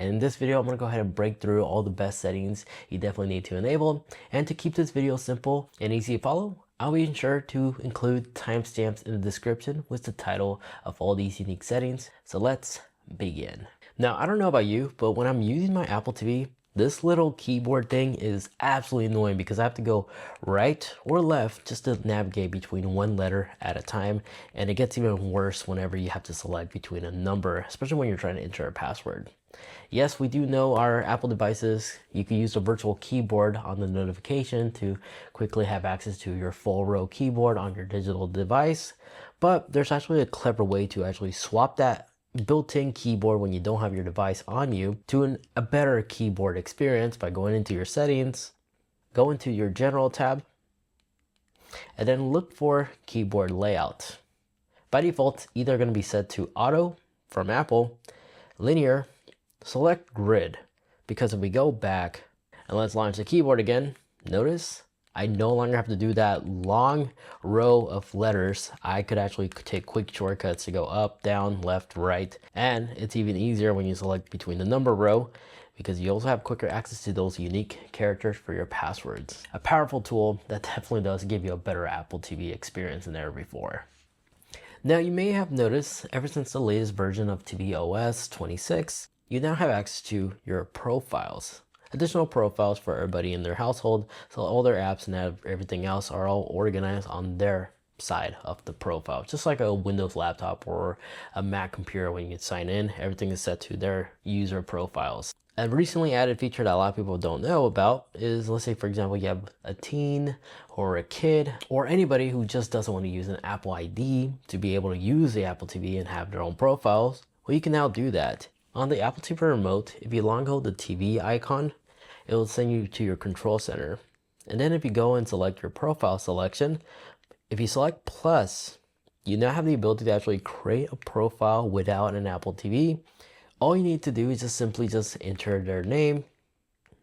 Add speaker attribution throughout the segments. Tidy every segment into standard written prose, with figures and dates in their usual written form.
Speaker 1: And in this video, I'm going to go ahead and break through all the best settings you definitely need to enable. And to keep this video simple and easy to follow, I'll be sure to include timestamps in the description with the title of all these unique settings. So let's begin. Now, I don't know about you, but when I'm using my Apple TV, this little keyboard thing is absolutely annoying because I have to go right or left just to navigate between one letter at a time. And it gets even worse whenever you have to select between a number, especially when you're trying to enter a password. Yes, we do know our Apple devices, you can use the virtual keyboard on the notification to quickly have access to your full row keyboard on your digital device. But there's actually a clever way to actually swap that built-in keyboard when you don't have your device on you to a better keyboard experience by going into your settings, go into your general tab, and then look for keyboard layout. By default, it's either going to be set to auto from Apple, linear, select grid, because if we go back and let's launch the keyboard again, notice I no longer have to do that long row of letters. I could actually take quick shortcuts to go up, down, left, right. And it's even easier when you select between the number row because you also have quicker access to those unique characters for your passwords. A powerful tool that definitely does give you a better Apple TV experience than ever before. Now, you may have noticed ever since the latest version of tvOS 26, you now have access to your profiles. Additional profiles for everybody in their household, so all their apps and everything else are all organized on their side of the profile. Just like a Windows laptop or a Mac computer, when you sign in, everything is set to their user profiles. A recently added feature that a lot of people don't know about is, let's say for example you have a teen or a kid or anybody who just doesn't want to use an Apple ID to be able to use the Apple TV and have their own profiles. Well, you can now do that. On the Apple TV remote, if you long hold the TV icon, it will send you to your control center. And then if you go and select your profile selection, if you select plus, you now have the ability to actually create a profile without an Apple TV. All you need to do is just simply enter their name,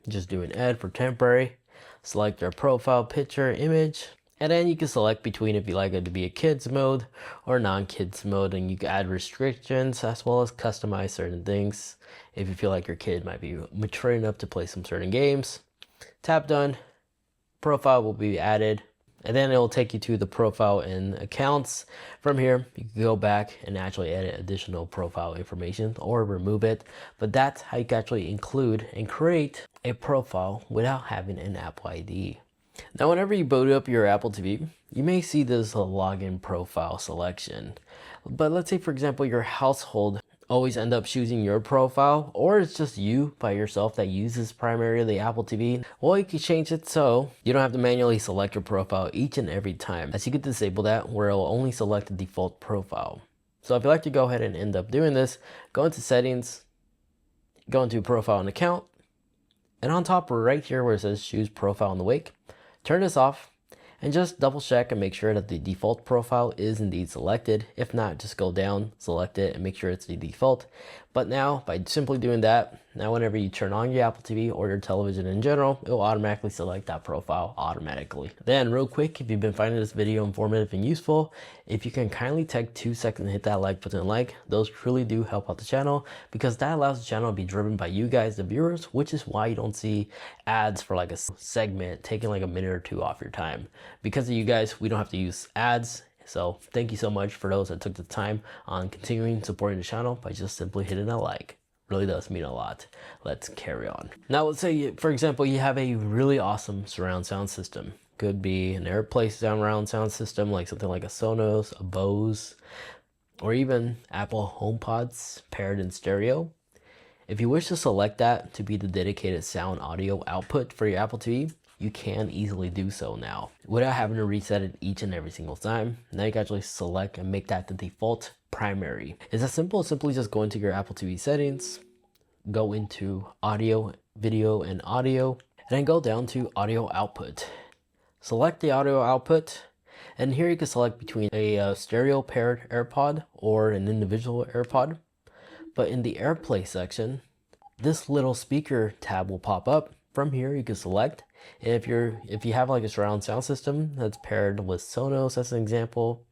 Speaker 1: just do an add for temporary, select their profile picture, image, and then you can select between if you like it to be a kids mode or non-kids mode, and you can add restrictions as well as customize certain things. If you feel like your kid might be mature enough to play some certain games, tap done, profile will be added, and then it will take you to the profile and accounts. From here, you can go back and actually edit additional profile information or remove it. But that's how you can actually include and create a profile without having an Apple ID. Now, whenever you boot up your Apple TV, you may see this login profile selection. But let's say, for example, your household always end up choosing your profile, or it's just you by yourself that uses primarily the Apple TV. Well, you can change it so you don't have to manually select your profile each and every time, as you could disable that where it will only select the default profile. So if you like to go ahead and end up doing this, go into settings, go into profile and account, and on top right here where it says choose profile in the wake, turn this off and just double check and make sure that the default profile is indeed selected. If not, just go down, select it, and make sure it's the default. But now, by simply doing that, now whenever you turn on your Apple TV or your television in general, it will automatically select that profile automatically. Then real quick, if you've been finding this video informative and useful, if you can kindly take 2 seconds and hit that like button, those truly do help out the channel, because that allows the channel to be driven by you guys, the viewers, which is why you don't see ads for like a segment taking like a minute or two off your time. Because of you guys, we don't have to use ads. So thank you so much for those that took the time on continuing supporting the channel by just simply hitting a like. Really does mean a lot. Let's carry on. Now let's say, for example, you have a really awesome surround sound system. Could be an AirPlay surround sound system, like something like a Sonos, a Bose, or even Apple HomePods paired in stereo. If you wish to select that to be the dedicated sound audio output for your Apple TV, you can easily do so now without having to reset it each and every single time. Now you can actually select and make that the default primary. It's as simple as simply just go into your Apple TV settings, go into audio, video, and audio, and then go down to audio output. Select the audio output, and here you can select between a stereo paired AirPod or an individual AirPod. But in the AirPlay section, this little speaker tab will pop up. From here you can select, and if you have like a surround sound system that's paired with Sonos as an example,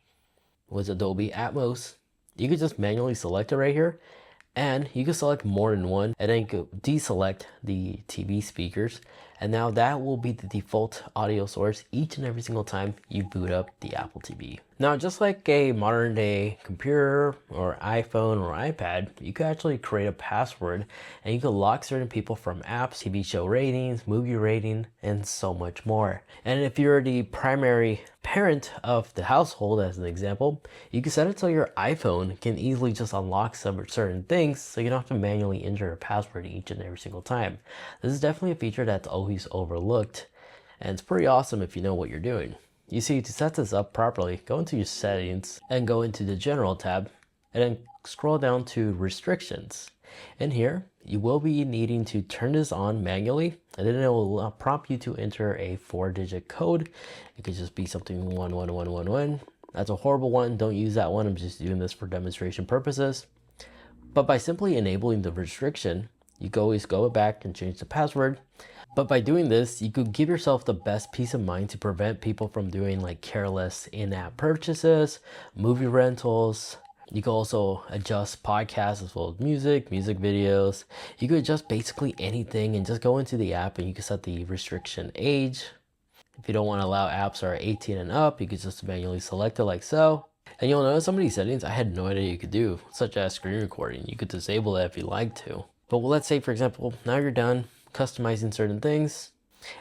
Speaker 1: with Dolby Atmos, you can just manually select it right here, And you can select more than one, and then you can deselect the TV speakers. And now that will be the default audio source each and every single time you boot up the Apple TV. Now, just like a modern day computer or iPhone or iPad, you can actually create a password and you can lock certain people from apps, TV show ratings, movie rating, and so much more. And if you're the primary parent of the household, as an example, you can set it so your iPhone can easily just unlock some certain things so you don't have to manually enter a password each and every single time. This is definitely a feature that's always overlooked, and it's pretty awesome if you know what you're doing. You see, to set this up properly, go into your settings and go into the general tab and then scroll down to restrictions. In here, you will be needing to turn this on manually, and then it will prompt you to enter a 4-digit code. It could just be something 11111. That's a horrible one. Don't use that one. I'm just doing this for demonstration purposes. But by simply enabling the restriction, you can always go back and change the password. But by doing this, you could give yourself the best peace of mind to prevent people from doing like careless in-app purchases, movie rentals. You can also adjust podcasts as well as music videos. You could adjust basically anything and just go into the app and you can set the restriction age. If you don't want to allow apps that are 18 and up, you could just manually select it like so. And you'll notice some of these settings I had no idea you could do, such as screen recording. You could disable that if you like to. But let's say, for example, now you're done customizing certain things,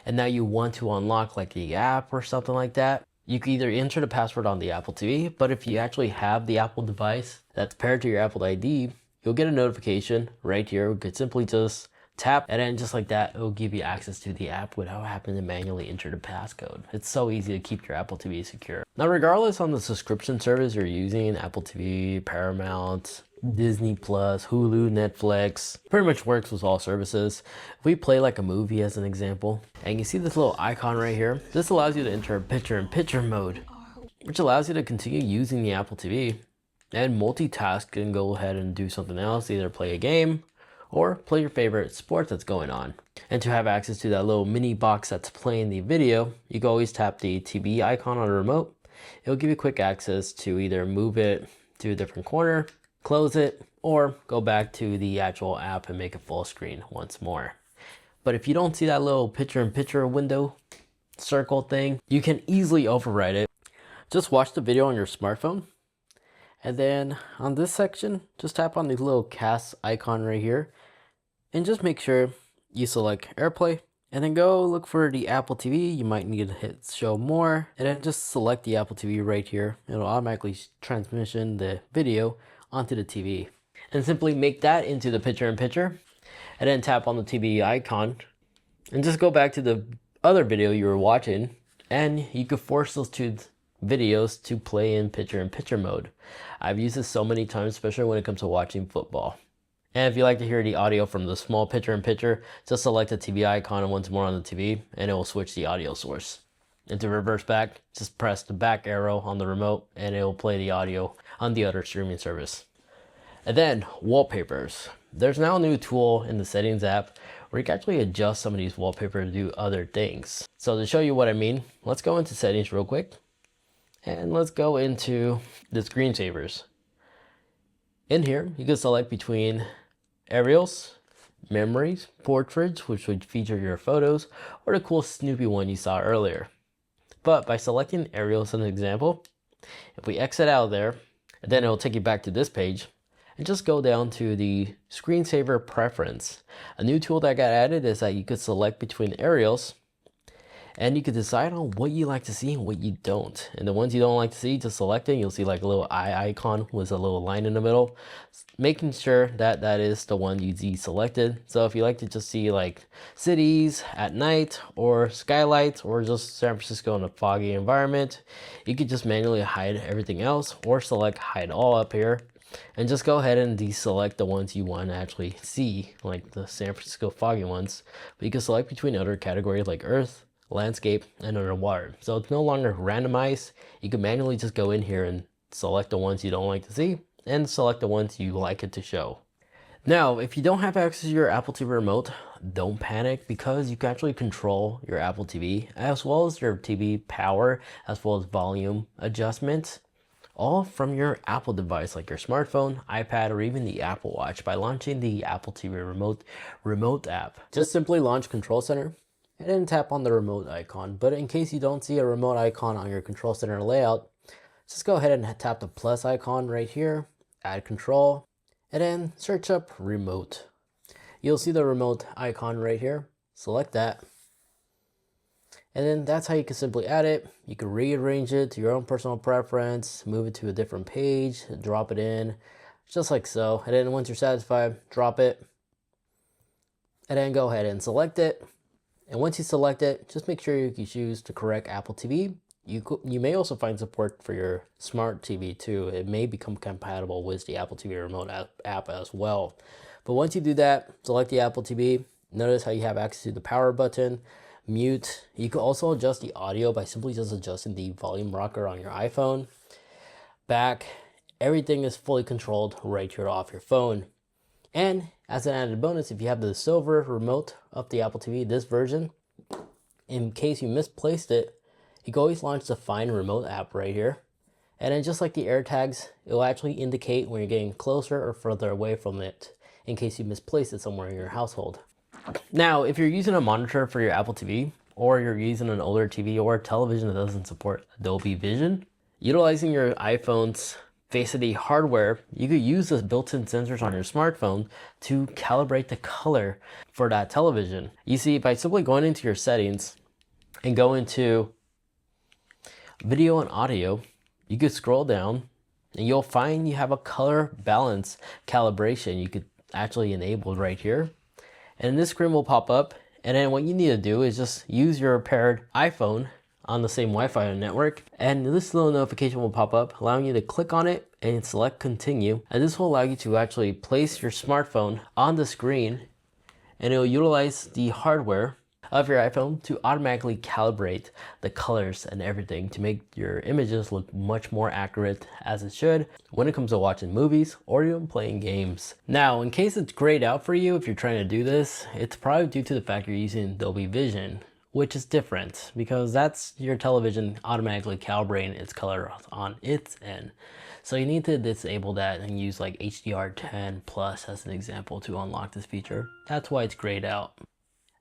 Speaker 1: and now you want to unlock like the app or something like that. You can either enter the password on the Apple TV, but if you actually have the Apple device that's paired to your Apple ID, you'll get a notification right here. You could simply just tap, and then just like that, it will give you access to the app without having to manually enter the passcode. It's so easy to keep your Apple TV secure. Now, regardless on the subscription service you're using, Apple TV, Paramount, Disney Plus, Hulu, Netflix, pretty much works with all services. If we play like a movie as an example, and you see this little icon right here, this allows you to enter picture-in-picture mode, which allows you to continue using the Apple TV and multitask and go ahead and do something else, either play a game or play your favorite sport that's going on. And to have access to that little mini box that's playing the video, you can always tap the TV icon on the remote. It'll give you quick access to either move it to a different corner, close it, or go back to the actual app and make it full screen once more. But if you don't see that little picture-in-picture window circle thing, you can easily override it. Just watch the video on your smartphone, and then on this section, just tap on the little cast icon right here, and just make sure you select AirPlay, and then go look for the Apple TV. You might need to hit show more, and then just select the Apple TV right here. It'll automatically transmission the video onto the TV, and simply make that into the picture-in-picture, and then tap on the TV icon and just go back to the other video you were watching, and you could force those two videos to play in picture-in-picture mode. I've used this so many times, especially when it comes to watching football. And if you like to hear the audio from the small picture-in-picture, just select the TV icon once more on the TV and it will switch the audio source. And to reverse back, just press the back arrow on the remote and it will play the audio on the other streaming service. And then wallpapers. There's now a new tool in the settings app where you can actually adjust some of these wallpapers to do other things. So to show you what I mean, let's go into settings real quick. And let's go into the screensavers. In here, you can select between aerials, memories, portraits, which would feature your photos, or the cool Snoopy one you saw earlier. But by selecting aerials as an example, if we exit out of there, then it'll take you back to this page, and just go down to the screensaver preference. A new tool that got added is that you could select between aerials, and you could decide on what you like to see and what you don't. And the ones you don't like to see, just select it. You'll see like a little eye icon with a little line in the middle, making sure that that is the one you deselected. So if you like to just see like cities at night or skylights or just San Francisco in a foggy environment, you could just manually hide everything else or select hide all up here. And just go ahead and deselect the ones you want to actually see, like the San Francisco foggy ones. But you can select between other categories like earth, landscape, and underwater. So it's no longer randomized. You can manually just go in here and select the ones you don't like to see and select the ones you like it to show. Now, if you don't have access to your Apple TV remote, don't panic, because you can actually control your Apple TV as well as your TV power as well as volume adjustments all from your Apple device like your smartphone, iPad, or even the Apple Watch by launching the Apple TV remote app. Just simply launch Control Center and then tap on the remote icon. But in case you don't see a remote icon on your Control Center layout, just go ahead and tap the plus icon right here, add control, and then search up remote. You'll see the remote icon right here. Select that. And then that's how you can simply add it. You can rearrange it to your own personal preference, move it to a different page, drop it in, just like so. And then once you're satisfied, drop it. And then go ahead and select it. And once you select it, just make sure you choose the correct Apple TV. You may also find support for your smart TV too. It may become compatible with the Apple TV remote app as well. But once you do that, select the Apple TV. Notice how you have access to the power button, mute. You can also adjust the audio by simply just adjusting the volume rocker on your iPhone. Back, everything is fully controlled right here off your phone. And as an added bonus, if you have the silver remote of the Apple TV, this version, in case you misplaced it, you can always launch the Find Remote app right here. And then just like the AirTags, it will actually indicate when you're getting closer or further away from it in case you misplaced it somewhere in your household. Now, if you're using a monitor for your Apple TV, or you're using an older TV or a television that doesn't support Dolby Vision, utilizing your iPhone's Face ID hardware, you could use the built-in sensors on your smartphone to calibrate the color for that television. You see, by simply going into your settings and go into video and audio, you could scroll down and you'll find you have a color balance calibration you could actually enable right here. And this screen will pop up, and then what you need to do is just use your paired iPhone on the same Wi-Fi network, and this little notification will pop up allowing you to click on it and select continue, and this will allow you to actually place your smartphone on the screen, and it will utilize the hardware of your iPhone to automatically calibrate the colors and everything to make your images look much more accurate as it should when it comes to watching movies or even playing games. Now, in case it's grayed out for you if you're trying to do this, it's probably due to the fact you're using Dolby Vision, which is different because that's your television automatically calibrating its color on its end. So you need to disable that and use like HDR10 Plus as an example to unlock this feature. That's why it's grayed out.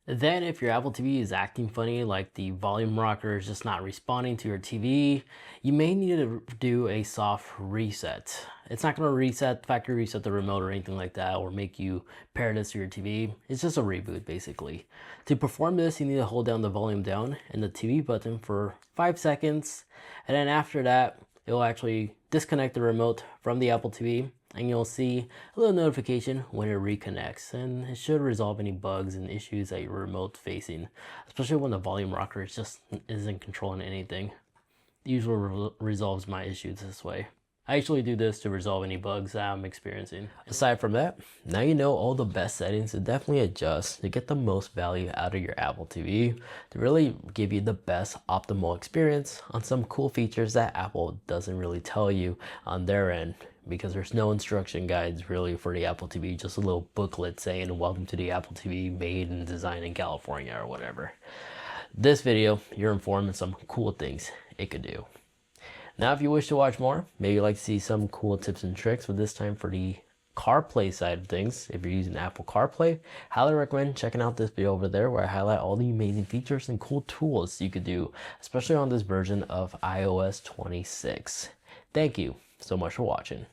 Speaker 1: Then if your Apple TV is acting funny, like the volume rocker is just not responding to your TV, you may need to do a soft reset. It's not going to factory reset the remote or anything like that, or make you pair this to your TV. It's just a reboot basically. To perform this, you need to hold down the volume down and the TV button for 5 seconds. And then after that, it will actually disconnect the remote from the Apple TV, and you'll see a little notification when it reconnects, and it should resolve any bugs and issues that your remote's facing, especially when the volume rocker just isn't controlling anything. It usually resolves my issues this way. I actually do this to resolve any bugs that I'm experiencing. Aside from that, now you know all the best settings to definitely adjust to get the most value out of your Apple TV, to really give you the best optimal experience on some cool features that Apple doesn't really tell you on their end, because there's no instruction guides really for the Apple TV, just a little booklet saying welcome to the Apple TV made and designed in California or whatever. This video, you're informed of some cool things it could do. Now, if you wish to watch more, maybe you'd like to see some cool tips and tricks, but this time for the CarPlay side of things, if you're using Apple CarPlay, highly recommend checking out this video over there where I highlight all the amazing features and cool tools you could do, especially on this version of iOS 26. Thank you so much for watching.